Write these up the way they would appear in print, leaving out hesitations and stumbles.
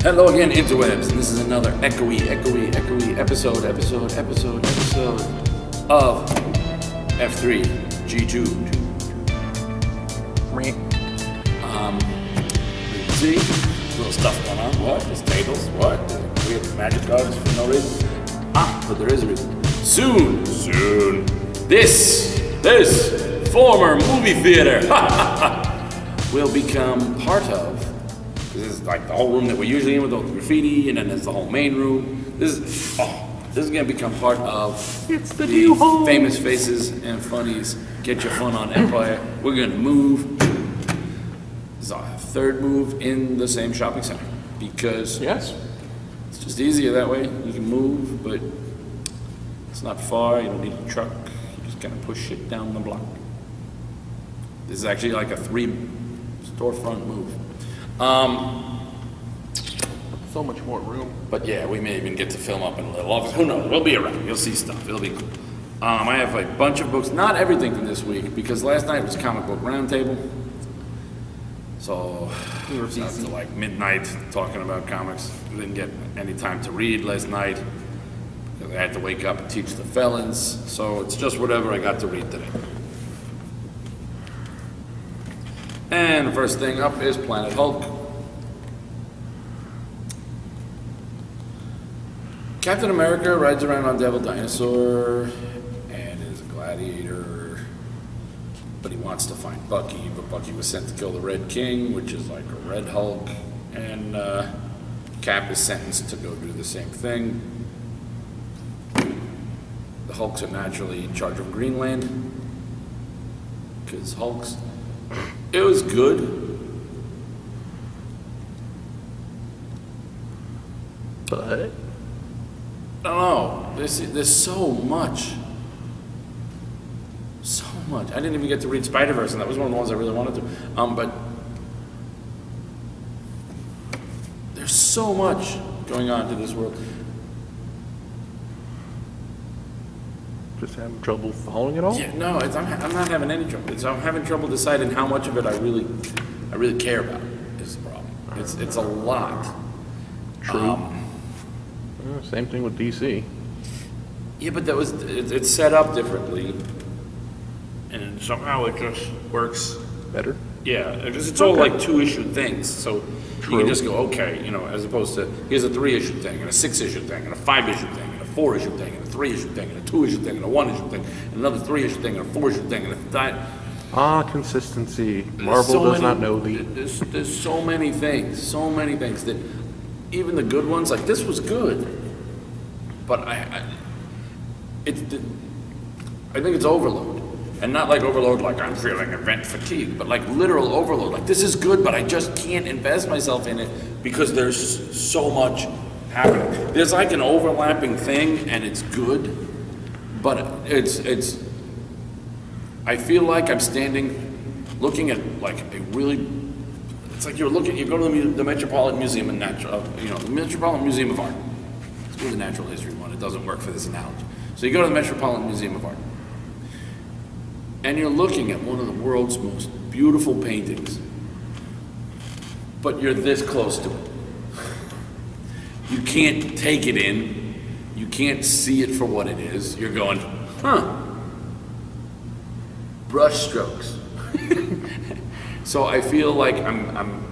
Hello again, interwebs, and this is another echoey episode of F3G2. See, little stuff going on. What? There's tables. What? We have magic cards for no reason. But there is a reason. Soon, this former movie theater will become part of. This is like the whole room that we're usually in with all the graffiti, and then there's the whole main room. This is going to become part of it's the new home. Famous Faces and Funnies Get Your Fun on Empire. We're going to move. This is our third move in the same shopping center because yes, it's just easier that way. You can move, but it's not far. You don't need a truck. You just kind of push it down the block. This is actually like a 3 storefront move. So much more room. But yeah, we may even get to film up in a little office. Who knows? We'll be around. You'll see stuff. It'll be cool. I have a bunch of books. Not everything from this week, because last night was Comic Book Roundtable. So we were up to like midnight talking about comics. We didn't get any time to read last night because I had to wake up and teach the felons. So it's just whatever I got to read today. And the first thing up is Planet Hulk. Captain America rides around on Devil Dinosaur and is a gladiator, but he wants to find Bucky, but Bucky was sent to kill the Red King, which is like a Red Hulk, and Cap is sentenced to go do the same thing. The Hulks are naturally in charge of Greenland, because Hulks. It was good. But I don't know. There's so much. So much. I didn't even get to read Spider-Verse, and that was one of the ones I really wanted to. But there's so much going on to this world. just having trouble following it all? Yeah, no, I'm not having any trouble. I'm having trouble deciding how much of it I really care about. Is the problem. It's a lot. True. Same thing with DC. Yeah, but it's set up differently, and somehow it just works better. Yeah, it's all like 2-issue things, so True. you can just go, okay, as opposed to here's a 3-issue thing, and a 6-issue thing, and a 5-issue thing, and a 4-issue thing, and a 3-issue thing, and a 2-issue thing, and a 1-issue thing, and another 3-issue thing, and a 4-issue thing, and a consistency. Marvel does not know the. There's so many things that even the good ones, like this was good, but I think it's overload. And not like overload like I'm feeling event fatigue, but like literal overload. Like this is good, but I just can't invest myself in it because there's so much happening. There's like an overlapping thing and it's good, but I feel like I'm looking at like a really, it's like you go to the Metropolitan Museum of the Metropolitan Museum of Art. Let's go to the natural history one. It doesn't work for this analogy. So you go to the Metropolitan Museum of Art. And you're looking at one of the world's most beautiful paintings, but you're this close to it. You can't take it in. You can't see it for what it is. You're going, brush strokes. So I feel like I'm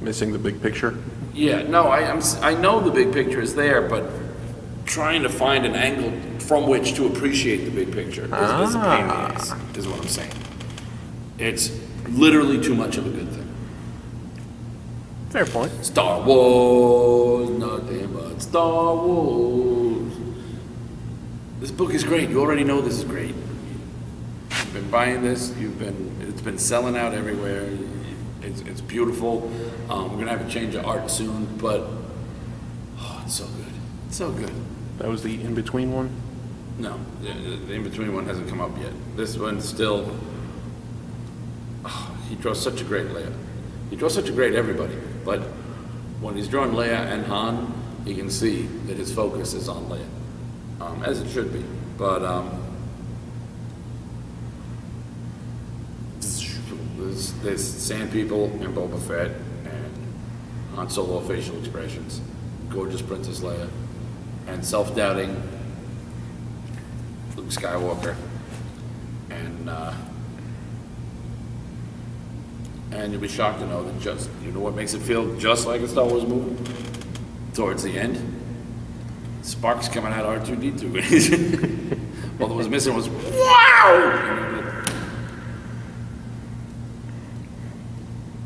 missing the big picture. Yeah, no, I know the big picture is there, but trying to find an angle from which to appreciate the big picture is a pain in the ass, is what I'm saying. It's literally too much of a good thing. Fair point. Star Wars, nothing but Star Wars. This book is great. You already know this is great. You've been buying this. It's been selling out everywhere. It's beautiful. We're gonna have a change of art soon, but it's so good. It's so good. That was the in-between one? No, the in-between one hasn't come up yet. This one's still, he draws such a great Leia. He draws such a great everybody, but when he's drawing Leia and Han, you can see that his focus is on Leia, as it should be. But there's Sand People and Boba Fett, and Han Solo facial expressions, gorgeous Princess Leia, and self-doubting Luke Skywalker, and you'll be shocked to know that you know what makes it feel just like a Star Wars movie? Towards the end, sparks coming out of R2-D2. All that was missing was, wow!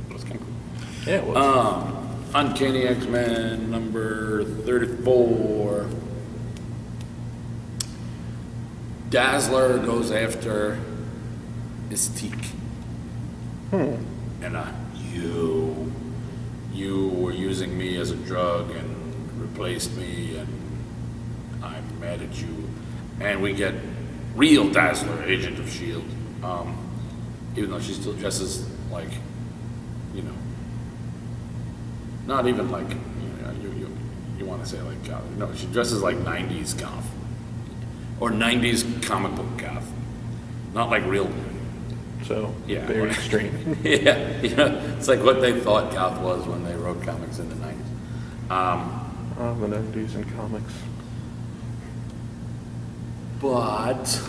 It was kind of cool. Yeah, it was. Uncanny XMen number 34. Dazzler goes after Mystique. And you were using me as a drug and replaced me, and I'm mad at you. And we get real Dazzler, Agent of S.H.I.E.L.D. Even though she still dresses like, you know, not even like, you want to say like goth. No, she dresses like 90s goth. Or 90s comic book goth. Not like real. So, Yeah. very extreme. Yeah, it's like what they thought goth was when they wrote comics in the 90s. The 90s in comics. But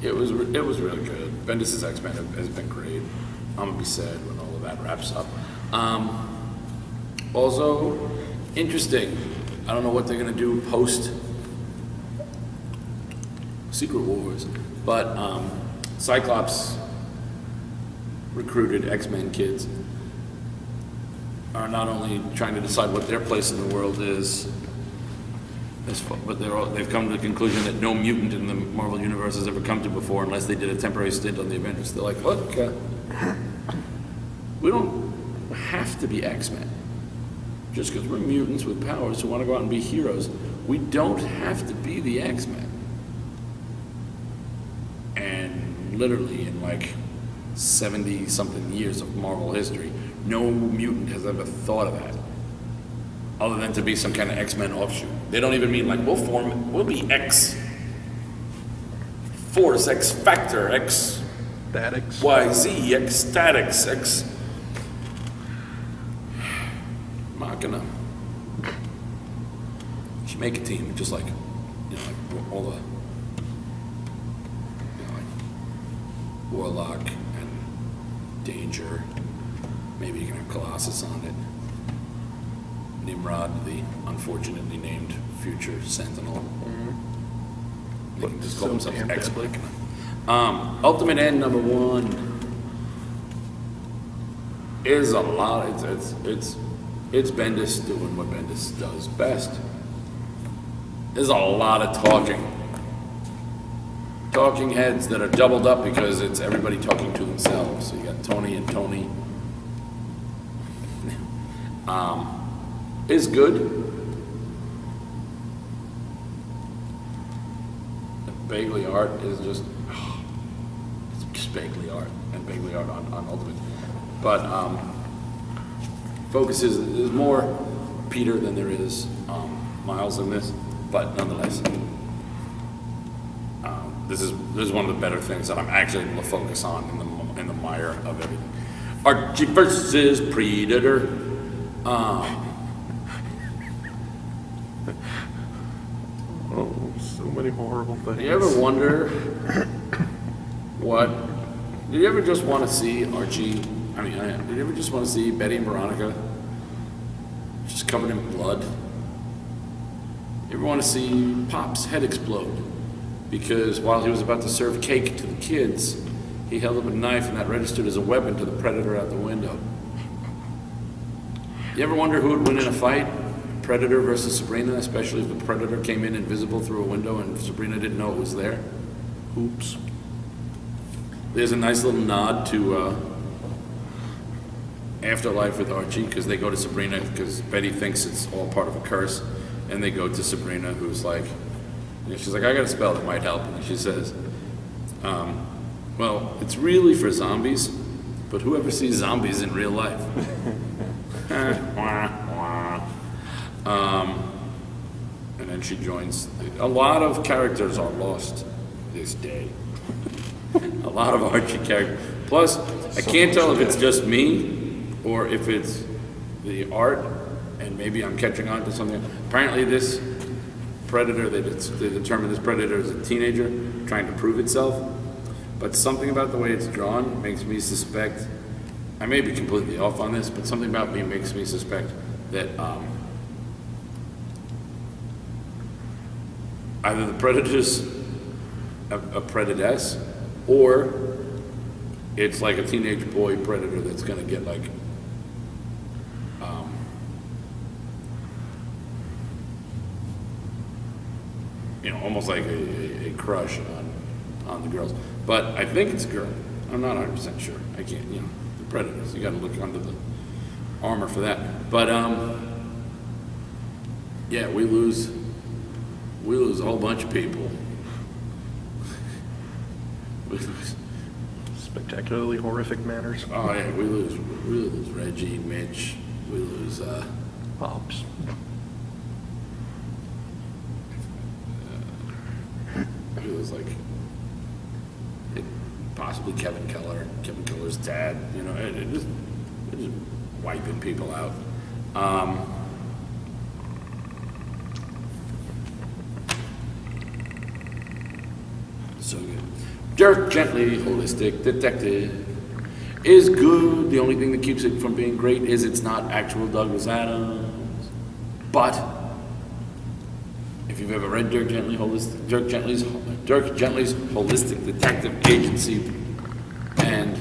it was really good. Bendis' X-Men has been great. I'm gonna be sad when all of that wraps up. Also, interesting. I don't know what they're gonna do post Secret Wars, but Cyclops recruited X-Men kids are not only trying to decide what their place in the world is, but they've come to the conclusion that no mutant in the Marvel Universe has ever come to before unless they did a temporary stint on the Avengers. They're like, look, we don't have to be X-Men. Just because we're mutants with powers who want to go out and be heroes, we don't have to be the X-Men. And literally in like 70-something years of Marvel history, no mutant has ever thought of that, other than to be some kind of X-Men offshoot. They don't even mean like, we'll be X Force, X Factor, X Statics. Y, Z, X Statics, X Machina. You should make a team, just like, like all the, like Warlock and Danger. Maybe you can have Colossus on it. Nimrod, the unfortunately named future Sentinel. They can just call So themselves damn X-Blick. Ultimate End number 1 is a lot. It's Bendis doing what Bendis does best. There's a lot of talking heads that are doubled up because it's everybody talking to themselves. So you got Tony and Tony. Is good. The Bagley art is just Bagley art and Bagley art on Ultimate. But there's more Peter than there is Miles in this, but nonetheless, this is one of the better things that I'm actually able to focus on in the mire of everything. Archie versus Predator. Oh, so many horrible things. Do you ever wonder do you ever just want to see Archie? Did you ever just want to see Betty and Veronica just covered in blood? You ever want to see Pop's head explode? Because while he was about to serve cake to the kids, he held up a knife and that registered as a weapon to the Predator out the window. You ever wonder who would win in a fight? Predator versus Sabrina, especially if the Predator came in invisible through a window and Sabrina didn't know it was there? Oops. There's a nice little nod to Afterlife with Archie, because they go to Sabrina because Betty thinks it's all part of a curse, and they go to Sabrina, who's like, she's like, I got a spell that might help, and she says, well, it's really for zombies, but whoever sees zombies in real life? And then she joins. A lot of characters are lost this day. A lot of Archie characters. Plus, I can't tell if it's just me or if it's the art and maybe I'm catching on to something. Apparently this predator, they determined this predator is a teenager trying to prove itself, but something about the way it's drawn makes me suspect, I may be completely off on this, but something about me makes me suspect that either the predator's a predatess, or it's like a teenage boy predator that's gonna get like, almost like a crush on the girls. But I think it's a girl. I'm not 100% sure. I can't, the predators. You gotta look under the armor for that. But yeah, we lose a whole bunch of people. Spectacularly horrific manners. Oh yeah, we lose Reggie, Mitch, we lose Pops. we lose possibly Kevin Keller's dad. It just wiping people out. So good. Dirk Gently, holistic detective, is good. The only thing that keeps it from being great is it's not actual Douglas Adams. But if you've ever read Dirk Gently's Holistic Detective Agency and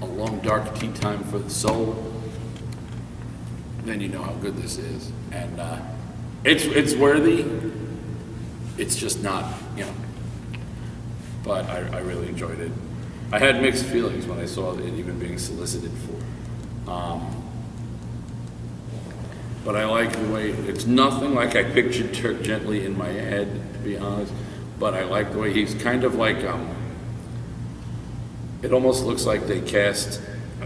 A Long Dark Tea Time for the Soul, then you know how good this is. And it's worthy. It's just not, But I really enjoyed it. I had mixed feelings when I saw it even being solicited for. But I like the way, it's nothing like I pictured Dirk Gently in my head, to be honest. But I like the way he's kind of like, it almost looks like they cast,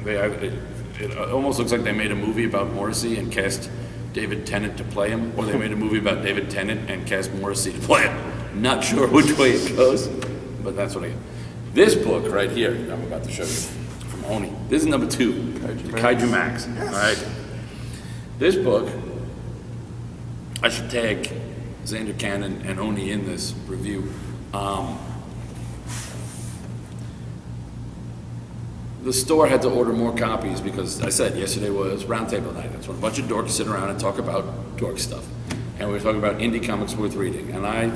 it almost looks like they made a movie about Morrissey and cast David Tennant to play him, or they made a movie about David Tennant and cast Morrissey to play him. Not sure which way it goes, but that's what I get. This book right here, I'm about to show you, from Oni. This is number 2, Kaiju Max. All right. This book, I should tag Xander Cannon and Oni in this review. The store had to order more copies because I said yesterday was roundtable night. That's when a bunch of dorks sit around and talk about dork stuff. And we were talking about indie comics worth reading. And I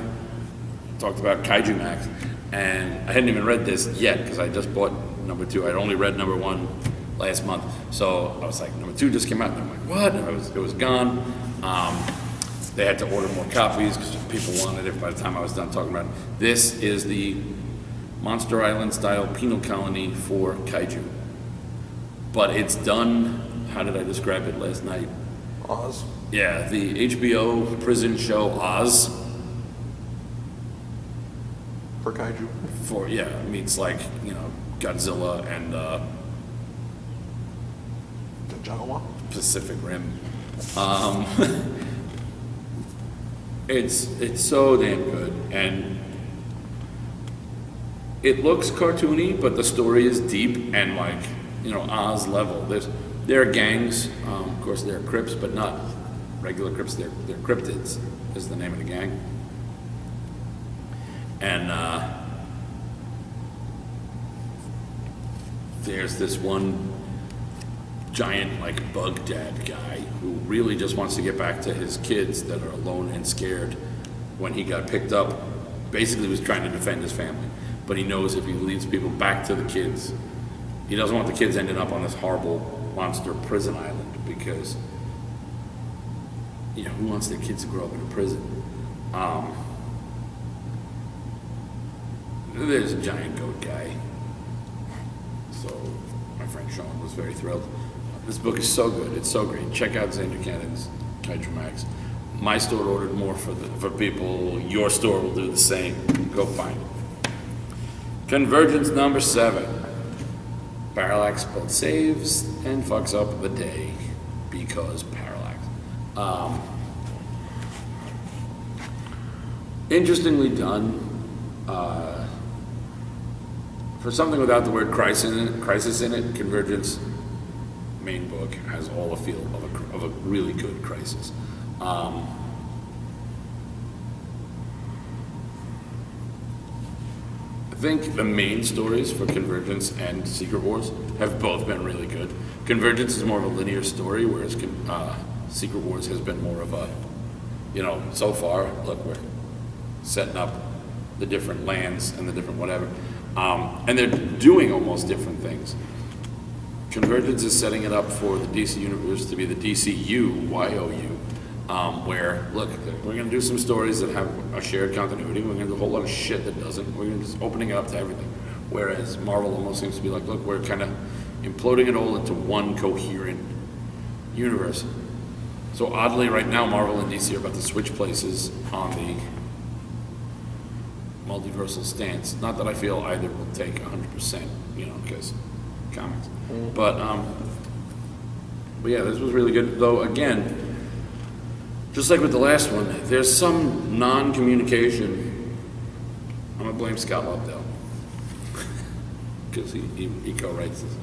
talked about Kaiju Max. And I hadn't even read this yet because I just bought number 2. I'd only read number 1 last month. So I was like, number 2 just came out. And I'm like, what? And it was gone. They had to order more copies because people wanted it by the time I was done talking about it. This is the Monster Island style penal colony for kaiju. But it's done, how did I describe it last night? Oz. Yeah, the HBO prison show Oz. For kaiju. Meets like, Godzilla and The Jawa. Pacific Rim. It's so damn good, and it looks cartoony, but the story is deep and like, Oz level. There are gangs, of course there are Crips, but not regular Crips, they're cryptids is the name of the gang. And there's this one giant like bug dad guy who really just wants to get back to his kids that are alone and scared. When he got picked up, basically was trying to defend his family, but he knows if he leads people back to the kids, he doesn't want the kids ending up on this horrible monster prison island because who wants their kids to grow up in a prison? There's a giant goat guy, so my friend Sean was very thrilled. This book is so good. It's so great. Check out Xander Cannon's Kaiju Max. My store ordered more for people. Your store will do the same. Go find it. Convergence number 7. Parallax both saves and fucks up the day because Parallax. Interestingly done. For something without the word crisis in it, Convergence main book has all the feel of a really good Crisis. I think the main stories for Convergence and Secret Wars have both been really good. Convergence is more of a linear story, whereas Secret Wars has been more of a, so far, look, we're setting up the different lands and the different whatever. And they're doing almost different things. Convergence is setting it up for the DC Universe to be the DCU, YOU, where, look, we're going to do some stories that have a shared continuity. We're going to do a whole lot of shit that doesn't. We're going to just opening it up to everything. Whereas Marvel almost seems to be like, look, we're kind of imploding it all into one coherent universe. So oddly, right now, Marvel and DC are about to switch places on the multiversal stance. Not that I feel either will take 100%, because comics. But yeah, this was really good. Though, again, just like with the last one, there's some non-communication. I'm going to blame Scott Lobdell, because he co-writes this.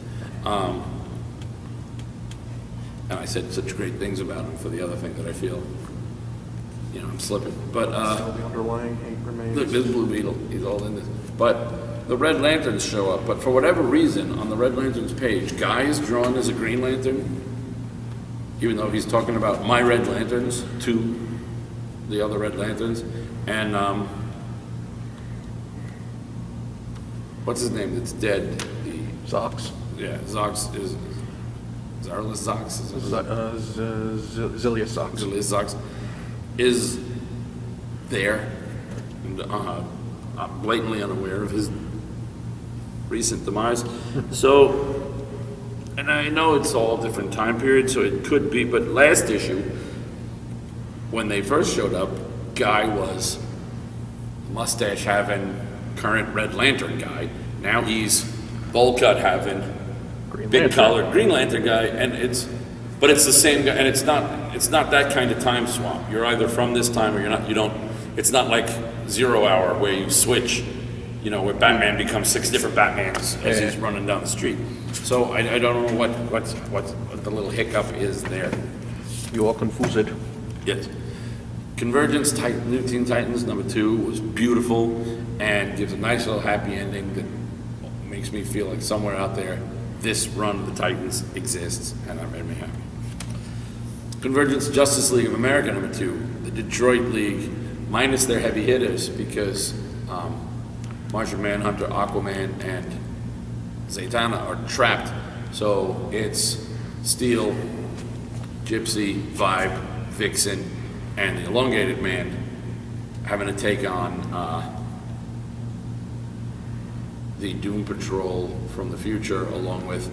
And I said such great things about him for the other thing that I feel, I'm slipping. But Still the underlying hate remains. look, this Blue Beetle, he's all in this. But the Red Lanterns show up. But for whatever reason, on the Red Lanterns page, Guy is drawn as a Green Lantern, even though he's talking about my Red Lanterns to the other Red Lanterns. And what's his name that's dead? Zox. Yeah, Zox is Zarlis Zox? Zilius Zox. Zarlis Zox is there, and I'm blatantly unaware of his recent demise. So, and I know it's all different time periods, so it could be, but last issue, when they first showed up, Guy was mustache having current Red Lantern guy. Now he's bowl cut having big collared Green Lantern guy, and it's the same guy, and it's not that kind of time swap. You're either from this time or you're not. You don't. It's not like 0 Hour where you switch, where Batman becomes 6 different Batmans as he's running down the street. So I don't know what the little hiccup is there. You all confused. Yes. Convergence, New Teen Titans #2 was beautiful and gives a nice little happy ending that makes me feel like somewhere out there this run of the Titans exists, and that made me happy. Convergence, Justice League of America #2, the Detroit League, minus their heavy hitters, because Martian Manhunter, Aquaman, and Zatanna are trapped. So it's Steel, Gypsy, Vibe, Vixen, and the Elongated Man having to take on the Doom Patrol from the future, along with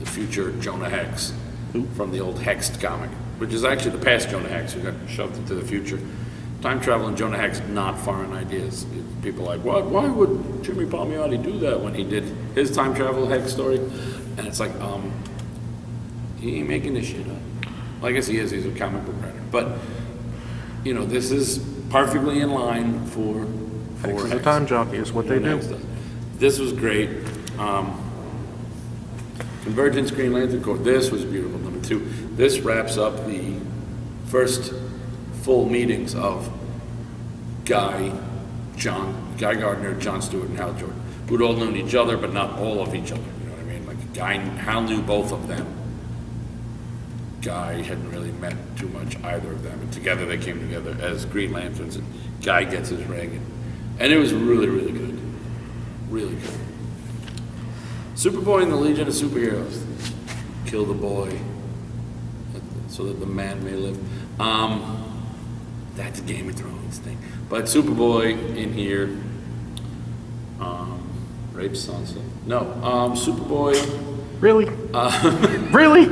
the future Jonah Hex from the old Hexed comic, which is actually the past Jonah Hex who got shoved into the future. Time travel and Jonah Hex, not foreign ideas. People are like, why would Jimmy Palmiotti do that when he did his time travel Hex story? And it's like, he ain't making this shit up. Well, I guess he is, he's a comic book writer. But, this is perfectly in line for Hex is a time jockey, is what they do. This was great. Convergence, Green Lantern Corps, this was beautiful, #2. This wraps up the first full meetings of Guy Gardner, John Stewart, and Hal Jordan, who'd all known each other, but not all of each other, you know what I mean? Like, Hal knew both of them. Guy hadn't really met too much either of them, and together they came together as Green Lanterns, and Guy gets his ring, and it was really, really good. Really good. Superboy and the Legion of Superheroes. Kill the boy so that the man may live. That's a Game of Thrones thing. But Superboy in here rapes Sansa. No, Superboy. Really? Really?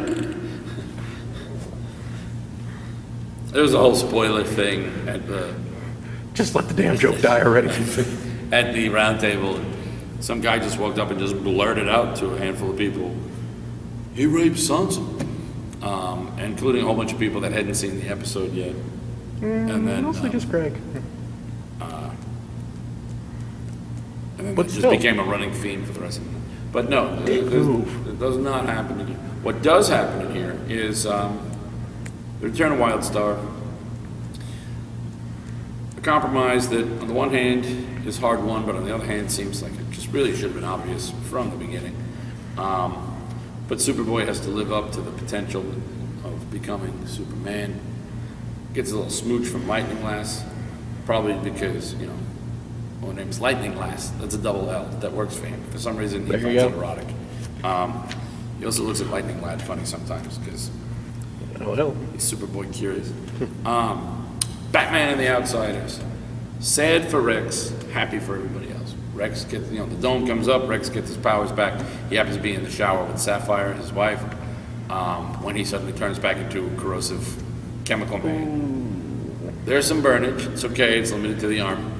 There was a whole spoiler thing at the Just let the damn joke die already. at the round table. Some guy just walked up and just blurted out to a handful of people, he raped Sansa, including a whole bunch of people that hadn't seen the episode yet. And then Mostly just Greg. and then But it just still. became a running theme for the rest of it. But no, it does not happen again. What does happen in here is the return of Wildstar. A compromise that, on the one hand, is hard won, but on the other hand, seems like it just really should have been obvious from the beginning. But Superboy has to live up to the potential of becoming Superman. Gets a little smooch from Lightning Lass, probably because, you know, her name's Lightning Lass. That's a double L. That works for him. For some reason, he finds it erotic. He also looks at Lightning Lad funny sometimes because he's Superboy curious. Batman and the Outsiders. Sad for Rex, happy for everybody else. Rex gets, the dome comes up, Rex gets his powers back. He happens to be in the shower with Sapphire, his wife, when he suddenly turns back into a corrosive chemical man. There's some burnage. It's okay. It's limited to the arm.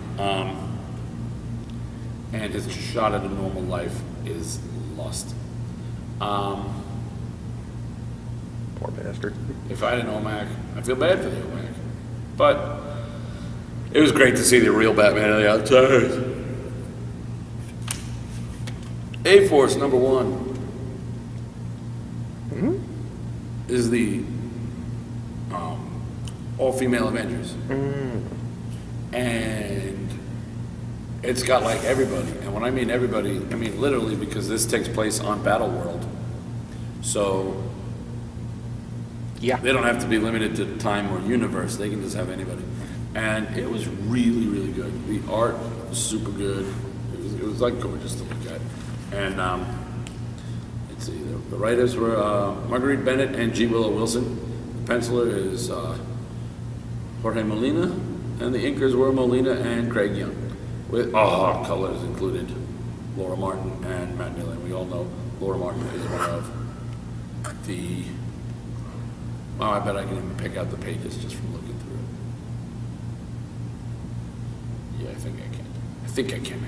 And his shot at a normal life is lost. Poor bastard. If I had an OMAC, I feel bad for the OMAC. But it was great to see the real Batman on the outside. A-Force number 1 is the all-female Avengers. And it's got like everybody. And when I mean everybody, I mean literally, because this takes place on Battleworld. So Yeah. they don't have to be limited to time or universe. They can just have anybody. And it was really, really good. The art was super good. It was like gorgeous to look at. And let's see, the writers were Marguerite Bennett and G. Willow Wilson. The penciler is Jorge Molina, and the inkers were Molina and Craig Young. With colors included Laura Martin and Matt Miller. We all know Laura Martin is one of the. Well, I bet I can even pick out the pages just from looking through it. Yeah, I think I can.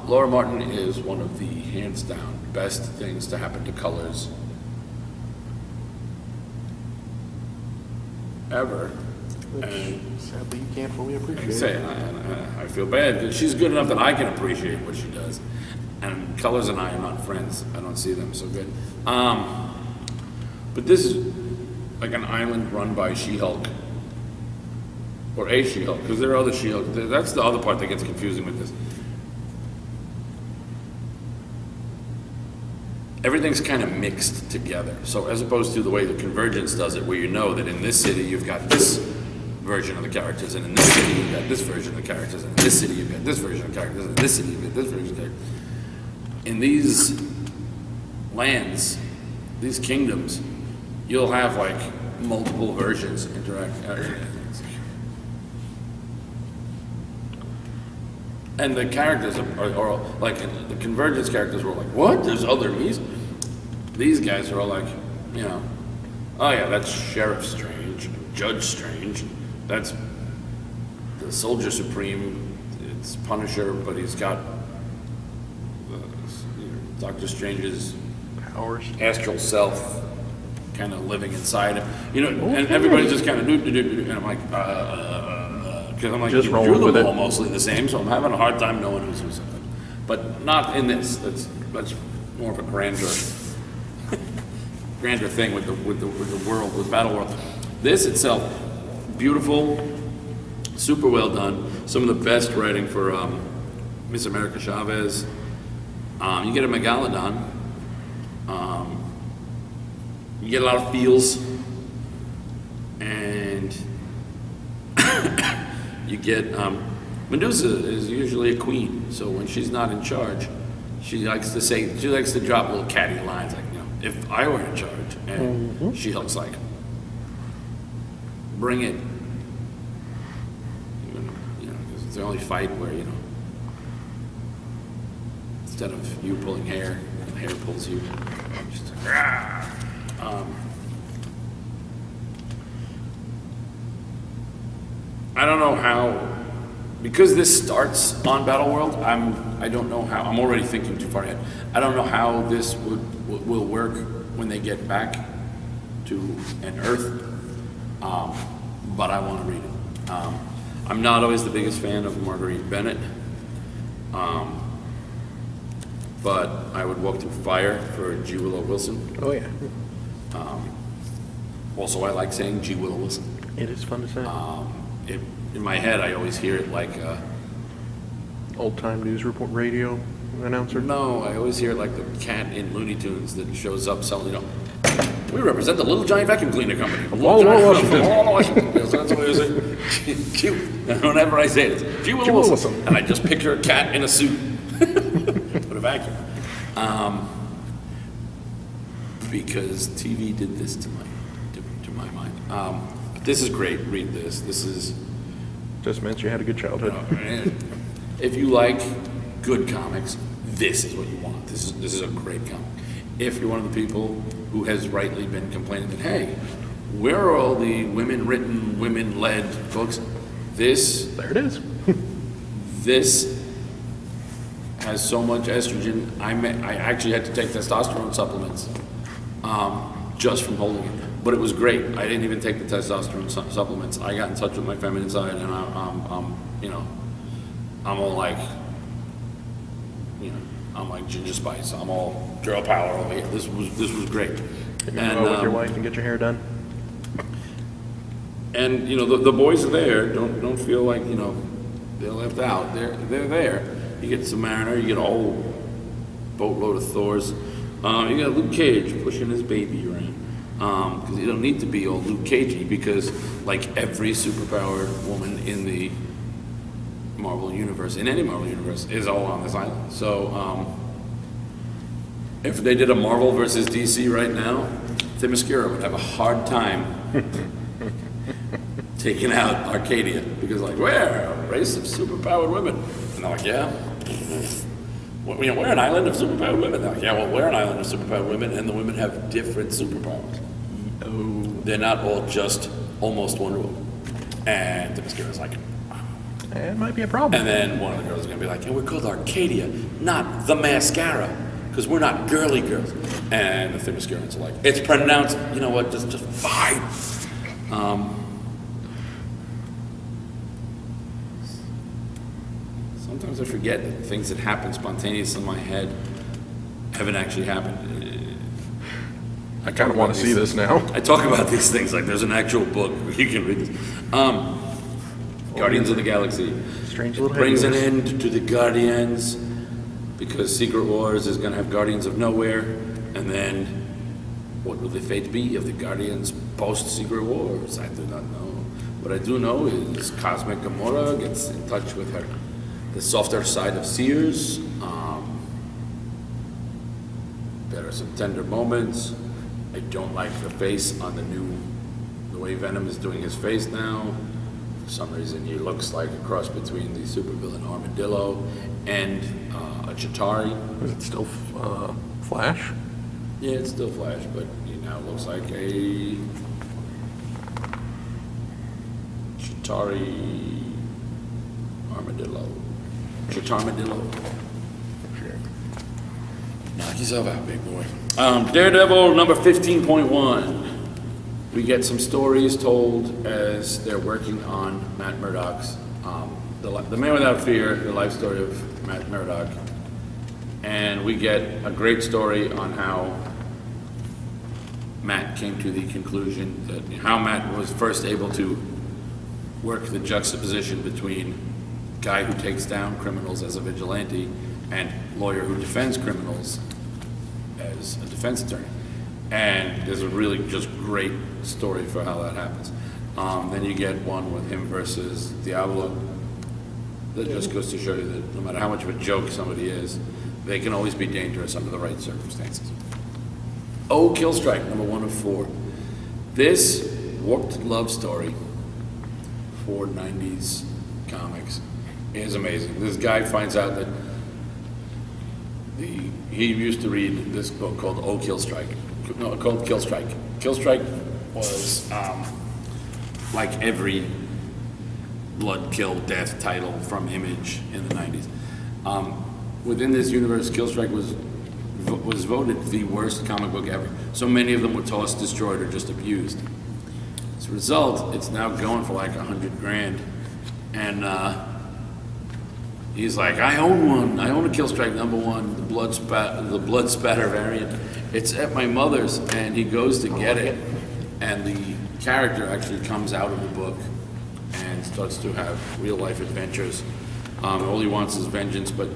Laura Martin is one of the hands down best things to happen to colors ever. And Sadly, you can't fully appreciate say, I feel bad because she's good enough that I can appreciate what she does. And Colors and I are not friends. I don't see them so good. But this is like an island run by She-Hulk. Or a She-Hulk, because there are other She-Hulk. That's the other part that gets confusing with this. Everything's kind of mixed together. So as opposed to the way the Convergence does it, where you know that in this city you've got this version of the characters, and in this city you've got this version of the characters, and in this city you've got this version of the characters, and in this city you've got this version of the characters. In these lands, these kingdoms, you'll have like multiple versions interact. And the characters are like, the Convergence characters were like, what? There's other me's? These guys are all like, you know, oh yeah, that's Sheriff Strange, Judge Strange, that's the Soldier Supreme, it's Punisher, but he's got Doctor Strange's powers, astral self kind of living inside him. You know, and everybody's just kind of and I'm like, because I'm like, just you're rolling with it. all mostly the same, so I'm having a hard time knowing who's who's. But not in this. That's more of a grander thing with the world, with Battleworld. This itself, beautiful, super well done. Some of the best writing for Miss America Chavez. You get a Megalodon. You get a lot of feels, and you get Medusa is usually a queen, so when she's not in charge, she likes to drop little catty lines like, you know, if I were in charge, and she looks like, bring it, you know, because it's the only fight where, you know, instead of you pulling hair, the hair pulls you. Just like, rah! I don't know how, because this starts on Battleworld, I don't know how, I'm already thinking too far ahead. I don't know how this will work when they get back to an Earth, but I want to read it. I'm not always the biggest fan of Marguerite Bennett. but I would walk through fire for G. Willow Wilson. Oh, yeah. Also, I like saying G. Willow Wilson. It is fun to say. In my head, I always hear it like, Old-time news report radio announcer. no, I always hear it like the cat in Looney Tunes that shows up selling, we represent the Little Giant Vacuum Cleaner Company. Washington. That's what I was saying. Whenever I say it, it's G. Willow Wilson. And I just picture a cat in a suit with a vacuum. Because TV did this to my mind. This is great. Read this. This is. Just meant you had a good childhood. If you like good comics, this is what you want. This is a great comic. If you're one of the people who has rightly been complaining that, hey, where are all the women-written, women-led books? There it is. This has so much estrogen. I actually had to take testosterone supplements just from holding it. But it was great. I didn't even take the testosterone supplements. I got in touch with my feminine side, and I'm all like, I'm like Ginger Spice. I'm all girl power over here. This was great. You can go with your wife and get your hair done. And the boys are there. Don't feel like they're left out. They're there. You get Submariner. You get a whole boatload of Thors. You got Luke Cage pushing his baby around. Because you don't need to be all Luke Cagey, because like every superpowered woman in the Marvel universe, in any Marvel universe, is all on this island. So if they did a Marvel versus DC right now, Themyscira would have a hard time taking out Arcadia, because like, we're a race of superpowered women. And they're like, yeah. Well, we're an island of superpowered women. They're like, yeah, well, we're an island of superpowered women, and the women have different superpowers. Oh. They're not all just almost Wonder Woman. And Themyscira's like, It might be a problem. and then one of the girls is going to be like, yeah, we're called Arcadia, not the Mascara, because we're not girly girls. And the Themyscirans are like, it's pronounced, you know what, just fine. Sometimes I forget that things that happen spontaneously in my head haven't actually happened. I kind of want to see this now. I talk about these things like there's an actual book where you can read this. Guardians of the Galaxy. Strange little Brings an headliness. end to the Guardians because Secret Wars is going to have Guardians of Nowhere. And then what will the fate be of the Guardians post-Secret Wars? I do not know. What I do know is Cosmic Gamora gets in touch with the softer side of Sears. There are some tender moments. I don't like the face on the way Venom is doing his face now. For some reason, he looks like a cross between the supervillain Armadillo and a Chitauri. Is it still Flash? Yeah, it's still Flash, but he now looks like a Chitauri Armadillo. Chitarmadillo. Knock yourself out, big boy. Daredevil number 15.1. We get some stories told as they're working on Matt Murdock's, the Man Without Fear, the life story of Matt Murdock. And we get a great story on how Matt came to the conclusion that how Matt was first able to work the juxtaposition between guy who takes down criminals as a vigilante and lawyer who defends criminals as a defense attorney. And there's a really just great story for how that happens. Then you get one with him versus Diablo that just goes to show you that no matter how much of a joke somebody is, they can always be dangerous under the right circumstances. Oh, Killstrike, number 1 of 4. This warped love story for 90s comics is amazing. This guy finds out that he used to read this book called Oh, Killstrike. No, called Killstrike. Killstrike was like every blood, kill, death title from Image in the 90s. Within this universe, Killstrike was voted the worst comic book ever. So many of them were tossed, destroyed, or just abused. As a result, it's now going for like $100,000. And He's like, I own one. I own a Kill Strike #1, the blood spatter variant. It's at my mother's, and he goes to get it, and the character actually comes out of the book and starts to have real life adventures. All he wants is vengeance, but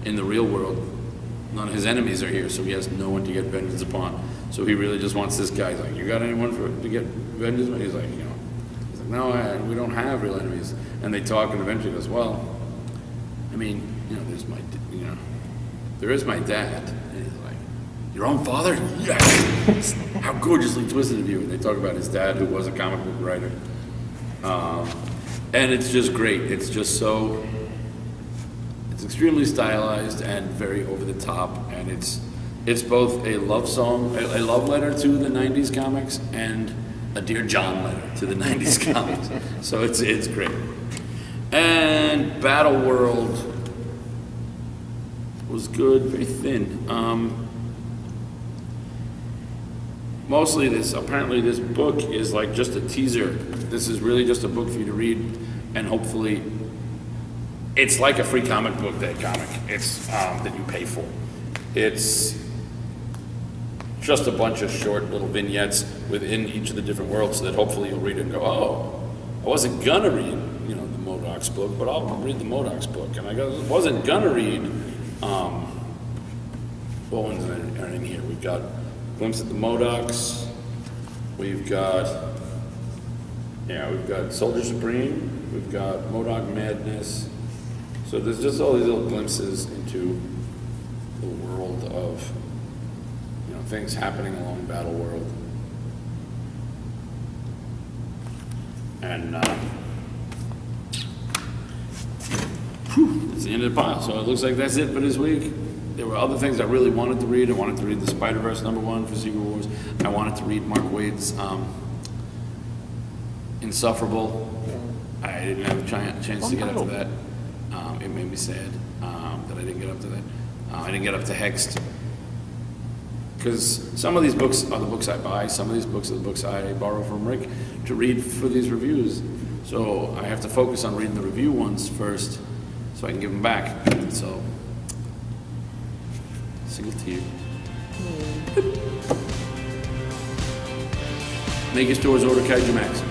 in the real world, none of his enemies are here, so he has no one to get vengeance upon. So he really just wants this guy. He's like, you got anyone to get vengeance? And he's like, no, we don't have real enemies. And they talk, and eventually he goes, well, I mean, there is my dad. And he's like, your own father? Yes! How gorgeously twisted of you. And they talk about his dad, who was a comic book writer. And it's just great. It's just so, it's extremely stylized and very over the top. And it's both a love song, a love letter to the 90s comics, and a Dear John letter to the 90s comics. So it's great. And Battle World was good, very thin. Mostly apparently this book is like just a teaser. This is really just a book for you to read, and hopefully it's like a free comic book day comic. It's that you pay for. It's just a bunch of short little vignettes within each of the different worlds, so that hopefully you'll read it and go, oh, I wasn't gonna read, the Modoc's book, but I'll read the Modoc's book. And I wasn't gonna read, what ones are in here? We've got Glimpse at the Modoc's, we've got Soldier Supreme, we've got Modoc Madness. So there's just all these little glimpses into the world of, things happening along Battle World. And it's the end of the pile. So it looks like that's it for this week. There were other things I really wanted to read. I wanted to read the Spider-Verse #1 for Secret Wars. I wanted to read Mark Waid's Insufferable. I didn't have a chance to get up to that. It made me sad that I didn't get up to that. I didn't get up to Hexed. Because some of these books are the books I buy, some of these books are the books I borrow from Rick to read for these reviews. So I have to focus on reading the review ones first so I can give them back. So, single tear. Make your stores order Kaiju Max.